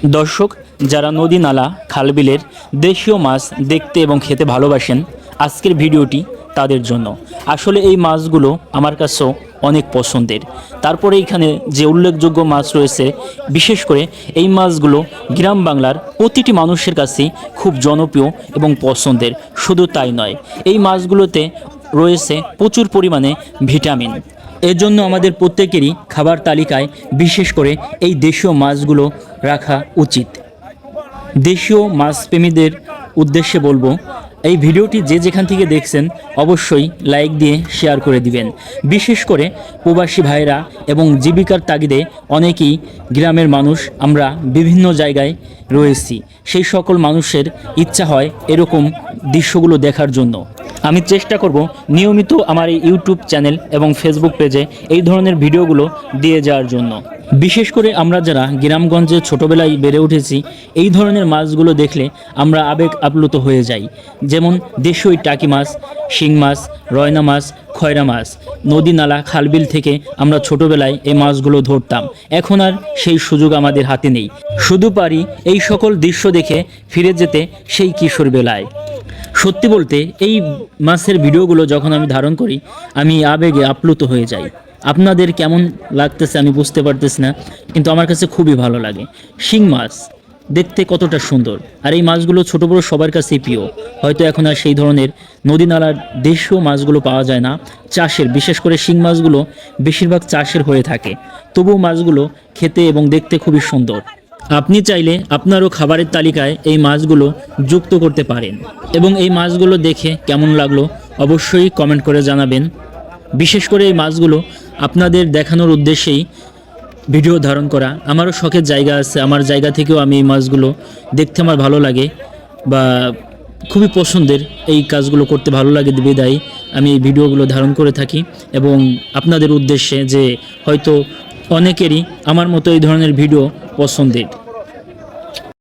দর্শক, যারা নদী নালা খালবিলের দেশীয় মাছ দেখতে এবং খেতে ভালোবাসেন, আজকের ভিডিওটি তাদের জন্য। আসলে এই মাছগুলো আমার কাছেও অনেক পছন্দের। তারপরে এখানে যে উল্লেখযোগ্য মাছ রয়েছে, বিশেষ করে এই মাছগুলো গ্রাম বাংলার প্রতিটি মানুষের কাছেই খুব জনপ্রিয় এবং পছন্দের। শুধু তাই নয়, এই মাছগুলোতে রয়েছে প্রচুর পরিমাণে ভিটামিন। এজন্য আমাদের প্রত্যেকেরই খাবার তালিকায় বিশেষ করে এই দেশীয় মাছগুলো রাখা উচিত। দেশীয় মাছপ্রেমীদের উদ্দেশ্যে বলবো, এই ভিডিওটি যে যেখান থেকে দেখছেন অবশ্যই লাইক দিয়ে শেয়ার করে দিবেন। বিশেষ করে প্রবাসী ভাইরা এবং জীবিকার তাগিদে অনেকেই গ্রামের মানুষ আমরা বিভিন্ন জায়গায় রয়েছি, সেই সকল মানুষের ইচ্ছা হয় এরকম দৃশ্যগুলো দেখার জন্য। আমি চেষ্টা করব নিয়মিত আমার এই ইউটিউব চ্যানেল এবং ফেসবুক পেজে এই ধরনের ভিডিওগুলো দিয়ে যাওয়ার জন্য। বিশেষ করে আমরা যারা গ্রামগঞ্জে ছোটোবেলায় বেড়ে উঠেছি, এই ধরনের মাছগুলো দেখলে আমরা আবেগ আপ্লুত হয়ে যাই। যেমন দেশীয় টাকি মাছ, শিং মাছ, রয়না মাছ, খয়রা মাছ। নদী নালা খালবিল থেকে আমরা ছোটোবেলায় এই মাছগুলো ধরতাম। এখন আর সেই সুযোগ আমাদের হাতে নেই। শুধু পারি এই সকল দৃশ্য দেখে ফিরে যেতে সেই কিশোর বেলায়। সত্যি বলতে, এই মাছের ভিডিওগুলো যখন আমি ধারণ করি, আমি আবেগে আপ্লুত হয়ে যাই। আপনাদের কেমন লাগতেছে আমি বুঝতে পারতেছি না, কিন্তু আমার কাছে খুবই ভালো লাগে। শিং মাছ দেখতে কতটা সুন্দর, আর এই মাছগুলো ছোটো বড়ো সবার কাছেই প্রিয়। হয়তো এখন আর সেই ধরনের নদী নালার দেশীয় মাছগুলো পাওয়া যায় না। চাষের, বিশেষ করে শিং মাছগুলো বেশিরভাগ চাষের হয়ে থাকে, তবুও মাছগুলো খেতে এবং দেখতে খুবই সুন্দর। আপনি চাইলে আপনারও খাবারের তালিকায় এই মাছগুলো যুক্ত করতে পারেন। এবং এই মাছগুলো দেখে কেমন লাগলো অবশ্যই কমেন্ট করে জানাবেন। বিশেষ করে এই মাছগুলো আপনাদের দেখানোর উদ্দেশ্যেই ভিডিও ধারণ করা। আমারও শখের জায়গা আছে, আমার জায়গা থেকেও আমি এই মাছগুলো দেখতে আমার ভালো লাগে, বা খুবই পছন্দের। এই কাজগুলো করতে ভালো লাগে বিধায় আমি এই ভিডিওগুলো ধারণ করে থাকি, এবং আপনাদের উদ্দেশ্যে যে হয়তো অনেকেরই আমার মতো এই ধরনের ভিডিও পছন্দের।